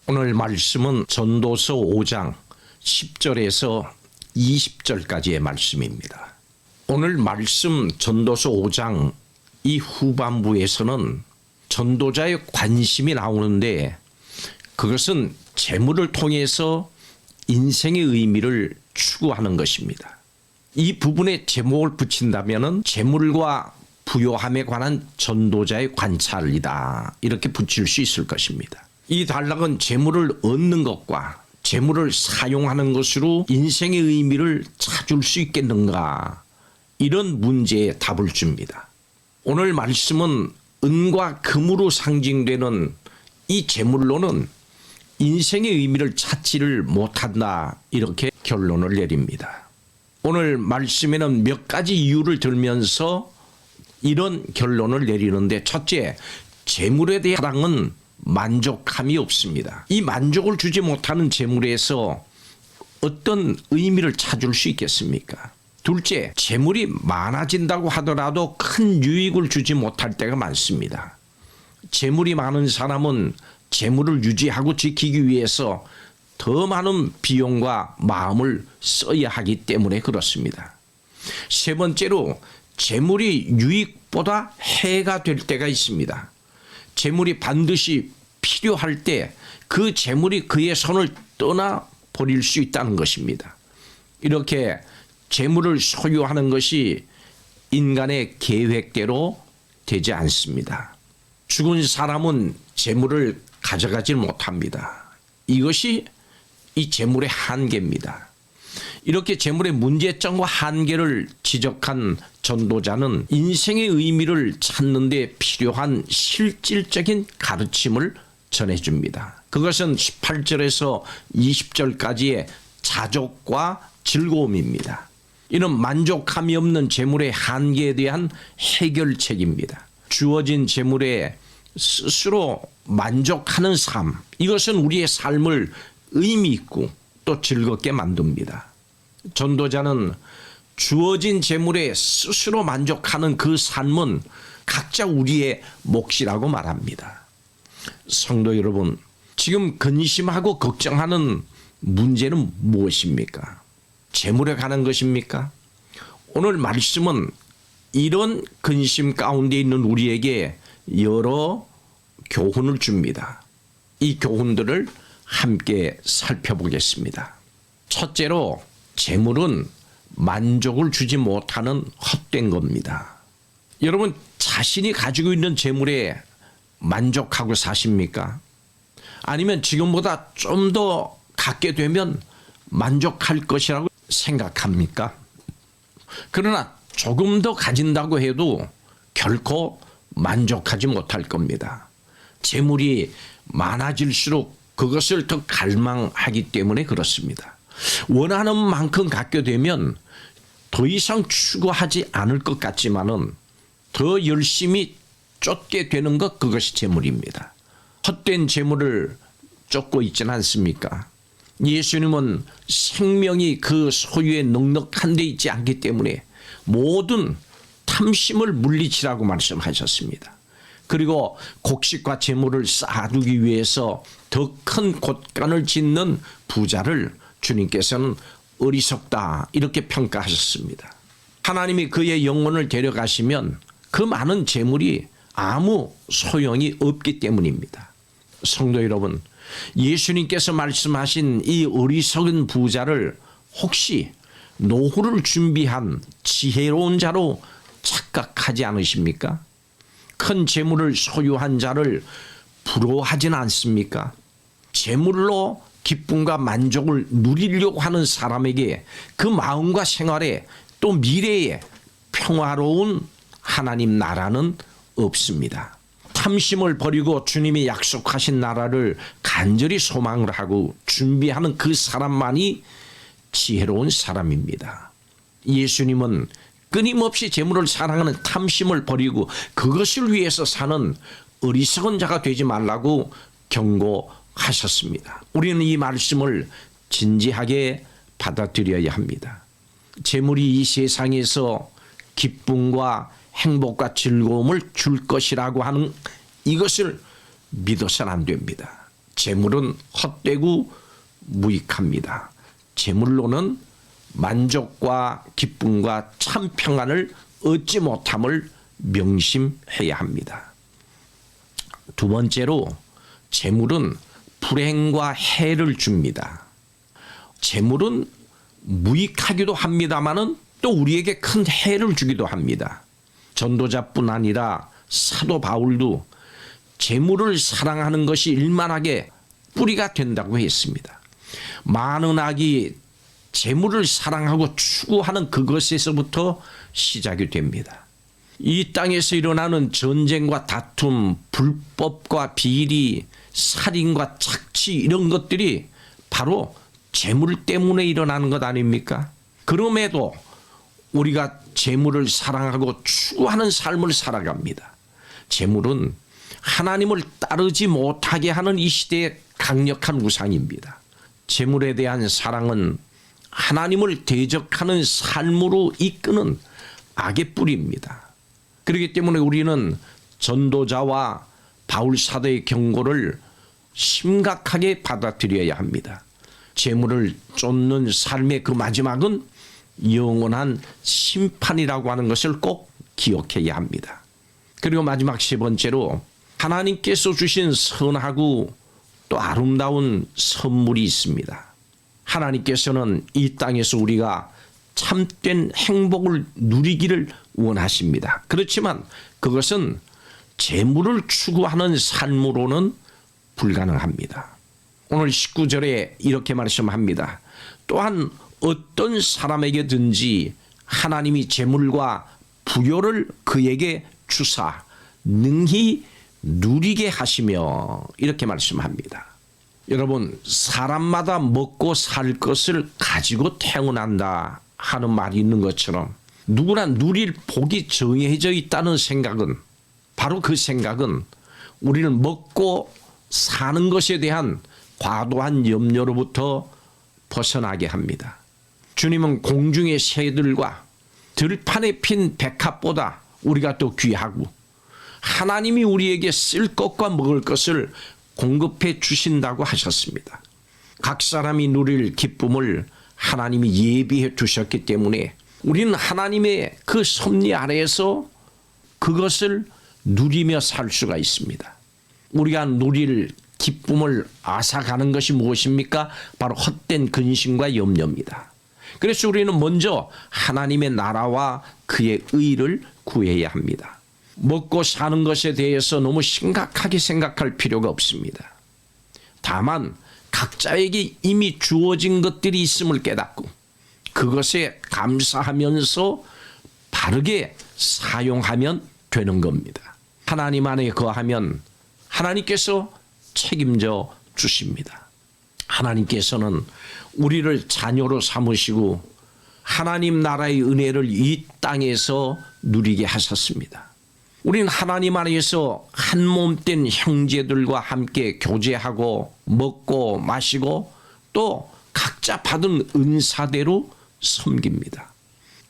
오늘 말씀은 전도서 5장 10절에서 20절까지의 말씀입니다. 오늘 말씀 전도서 5장 이 후반부에서는 전도자의 관심이 나오는데 그것은 재물을 통해서 인생의 의미를 추구하는 것입니다. 이 부분에 제목을 붙인다면 재물과 부요함에 관한 전도자의 관찰이다, 이렇게 붙일 수 있을 것입니다. 이 단락은 재물을 얻는 것과 재물을 사용하는 것으로 인생의 의미를 찾을 수 있겠는가, 이런 문제에 답을 줍니다. 오늘 말씀은 은과 금으로 상징되는 이 재물로는 인생의 의미를 찾지를 못한다, 이렇게 결론을 내립니다. 오늘 말씀에는 몇 가지 이유를 들면서 이런 결론을 내리는데, 첫째, 재물에 대한 사랑은 만족함이 없습니다. 이 만족을 주지 못하는 재물에서 어떤 의미를 찾을 수 있겠습니까? 둘째, 재물이 많아진다고 하더라도 큰 유익을 주지 못할 때가 많습니다. 재물이 많은 사람은 재물을 유지하고 지키기 위해서 더 많은 비용과 마음을 써야 하기 때문에 그렇습니다. 세 번째로, 재물이 유익보다 해가 될 때가 있습니다. 재물이 반드시 필요할 때 그 재물이 그의 손을 떠나 버릴 수 있다는 것입니다. 이렇게 재물을 소유하는 것이 인간의 계획대로 되지 않습니다. 죽은 사람은 재물을 가져가지 못합니다. 이것이 이 재물의 한계입니다. 이렇게 재물의 문제점과 한계를 지적한 전도자는 인생의 의미를 찾는 데 필요한 실질적인 가르침을 전해줍니다. 그것은 18절에서 20절까지의 자족과 즐거움입니다. 이는 만족함이 없는 재물의 한계에 대한 해결책입니다. 주어진 재물에 스스로 만족하는 삶, 이것은 우리의 삶을 의미 있고 또 즐겁게 만듭니다. 전도자는 주어진 재물에 스스로 만족하는 그 삶은 각자 우리의 몫이라고 말합니다. 성도 여러분, 지금 근심하고 걱정하는 문제는 무엇입니까? 재물에 관한 것입니까? 오늘 말씀은 이런 근심 가운데 있는 우리에게 여러 교훈을 줍니다. 이 교훈들을 함께 살펴보겠습니다. 첫째로, 재물은 만족을 주지 못하는 헛된 겁니다. 여러분, 자신이 가지고 있는 재물에 만족하고 사십니까? 아니면 지금보다 좀 더 갖게 되면 만족할 것이라고 생각합니까? 그러나 조금 더 가진다고 해도 결코 만족하지 못할 겁니다. 재물이 많아질수록 그것을 더 갈망하기 때문에 그렇습니다. 원하는 만큼 갖게 되면 더 이상 추구하지 않을 것 같지만은 더 열심히 쫓게 되는 것, 그것이 재물입니다. 헛된 재물을 쫓고 있지는 않습니까? 예수님은 생명이 그 소유에 넉넉한 데 있지 않기 때문에 모든 탐심을 물리치라고 말씀하셨습니다. 그리고 곡식과 재물을 쌓아두기 위해서 더 큰 곳간을 짓는 부자를 주님께서는 어리석다, 이렇게 평가하셨습니다. 하나님이 그의 영혼을 데려가시면 그 많은 재물이 아무 소용이 없기 때문입니다. 성도 여러분, 예수님께서 말씀하신 이 어리석은 부자를 혹시 노후를 준비한 지혜로운 자로 착각하지 않으십니까? 큰 재물을 소유한 자를 부러워하지는 않습니까? 재물로 기쁨과 만족을 누리려고 하는 사람에게 그 마음과 생활에 또 미래에 평화로운 하나님 나라는 없습니다. 탐심을 버리고 주님이 약속하신 나라를 간절히 소망을 하고 준비하는 그 사람만이 지혜로운 사람입니다. 예수님은 끊임없이 재물을 사랑하는 탐심을 버리고 그것을 위해서 사는 어리석은 자가 되지 말라고 경고하셨습니다. 우리는 이 말씀을 진지하게 받아들여야 합니다. 재물이 이 세상에서 기쁨과 행복과 즐거움을 줄 것이라고 하는 이것을 믿어서는 안 됩니다. 재물은 헛되고 무익합니다. 재물로는 만족과 기쁨과 참 평안을 얻지 못함을 명심해야 합니다. 두 번째로 재물은 불행과 해를 줍니다. 재물은 무익하기도 합니다마는 또 우리에게 큰 해를 주기도 합니다. 전도자뿐 아니라 사도 바울도 재물을 사랑하는 것이 일만하게 뿌리가 된다고 했습니다. 많은 악이 재물을 사랑하고 추구하는 그것에서부터 시작이 됩니다. 이 땅에서 일어나는 전쟁과 다툼, 불법과 비리, 살인과 착취 이런 것들이 바로 재물 때문에 일어나는 것 아닙니까? 그럼에도 우리가 재물을 사랑하고 추구하는 삶을 살아갑니다. 재물은 하나님을 따르지 못하게 하는 이 시대의 강력한 우상입니다. 재물에 대한 사랑은 하나님을 대적하는 삶으로 이끄는 악의 뿌리입니다. 그렇기 때문에 우리는 전도자와 바울 사도의 경고를 심각하게 받아들여야 합니다. 재물을 쫓는 삶의 그 마지막은 영원한 심판이라고 하는 것을 꼭 기억해야 합니다. 그리고 마지막 세 번째로 하나님께서 주신 선하고 또 아름다운 선물이 있습니다. 하나님께서는 이 땅에서 우리가 참된 행복을 누리기를 원하십니다. 그렇지만 그것은 재물을 추구하는 삶으로는 불가능합니다. 오늘 19절에 이렇게 말씀합니다. 또한 어떤 사람에게든지 하나님이 재물과 부요를 그에게 주사 능히 누리게 하시며 이렇게 말씀합니다. 여러분, 사람마다 먹고 살 것을 가지고 태어난다 하는 말이 있는 것처럼 누구나 누릴 복이 정해져 있다는 생각은, 바로 그 생각은 우리는 먹고 사는 것에 대한 과도한 염려로부터 벗어나게 합니다. 주님은 공중의 새들과 들판에 핀 백합보다 우리가 더 귀하고 하나님이 우리에게 쓸 것과 먹을 것을 공급해 주신다고 하셨습니다. 각 사람이 누릴 기쁨을 하나님이 예비해 두셨기 때문에 우리는 하나님의 그 섭리 아래에서 그것을 누리며 살 수가 있습니다. 우리가 누릴 기쁨을 앗아가는 것이 무엇입니까? 바로 헛된 근심과 염려입니다. 그래서 우리는 먼저 하나님의 나라와 그의 의를 구해야 합니다. 먹고 사는 것에 대해서 너무 심각하게 생각할 필요가 없습니다. 다만 각자에게 이미 주어진 것들이 있음을 깨닫고 그것에 감사하면서 바르게 사용하면 되는 겁니다. 하나님 안에 거하면 하나님께서 책임져 주십니다. 하나님께서는 우리를 자녀로 삼으시고 하나님 나라의 은혜를 이 땅에서 누리게 하셨습니다. 우리는 하나님 안에서 한 몸 된 형제들과 함께 교제하고 먹고 마시고 또 각자 받은 은사대로 섬깁니다.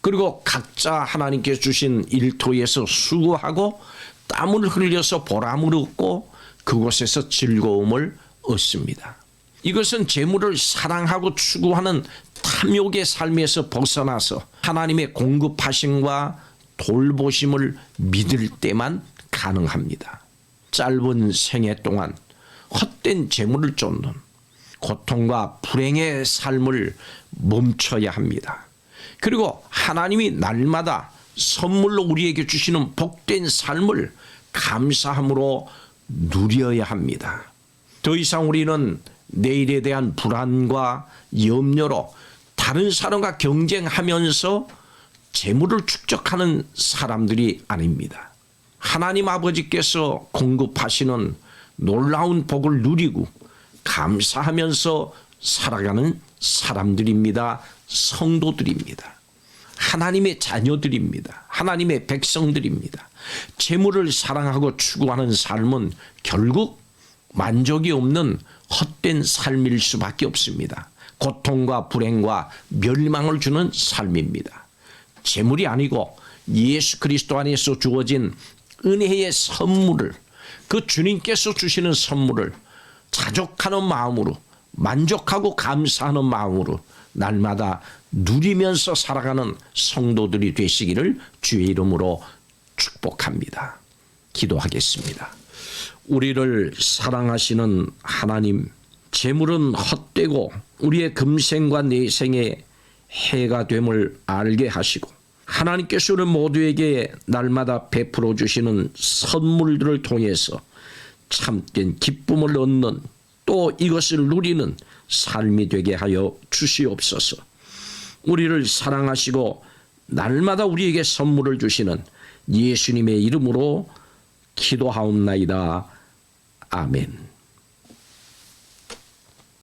그리고 각자 하나님께서 주신 일터에서 수고하고 땀을 흘려서 보람을 얻고 그곳에서 즐거움을 얻습니다. 이것은 재물을 사랑하고 추구하는 탐욕의 삶에서 벗어나서 하나님의 공급하심과 돌보심을 믿을 때만 가능합니다. 짧은 생애 동안 헛된 재물을 쫓는 고통과 불행의 삶을 멈춰야 합니다. 그리고 하나님이 날마다 선물로 우리에게 주시는 복된 삶을 감사함으로 누려야 합니다. 더 이상 우리는 내일에 대한 불안과 염려로 다른 사람과 경쟁하면서 재물을 축적하는 사람들이 아닙니다. 하나님 아버지께서 공급하시는 놀라운 복을 누리고 감사하면서 살아가는 사람들입니다. 성도들입니다. 하나님의 자녀들입니다. 하나님의 백성들입니다. 재물을 사랑하고 추구하는 삶은 결국 만족이 없는 헛된 삶일 수밖에 없습니다. 고통과 불행과 멸망을 주는 삶입니다. 재물이 아니고 예수 그리스도 안에서 주어진 은혜의 선물을, 그 주님께서 주시는 선물을 자족하는 마음으로, 만족하고 감사하는 마음으로 날마다 누리면서 살아가는 성도들이 되시기를 주의 이름으로 축복합니다. 기도하겠습니다. 우리를 사랑하시는 하나님, 재물은 헛되고 우리의 금생과 내생에 해가 됨을 알게 하시고 하나님께서 우리 모두에게 날마다 베풀어 주시는 선물들을 통해서 참된 기쁨을 얻는, 또 이것을 누리는 삶이 되게 하여 주시옵소서. 우리를 사랑하시고 날마다 우리에게 선물을 주시는 예수님의 이름으로 기도하옵나이다. 아멘.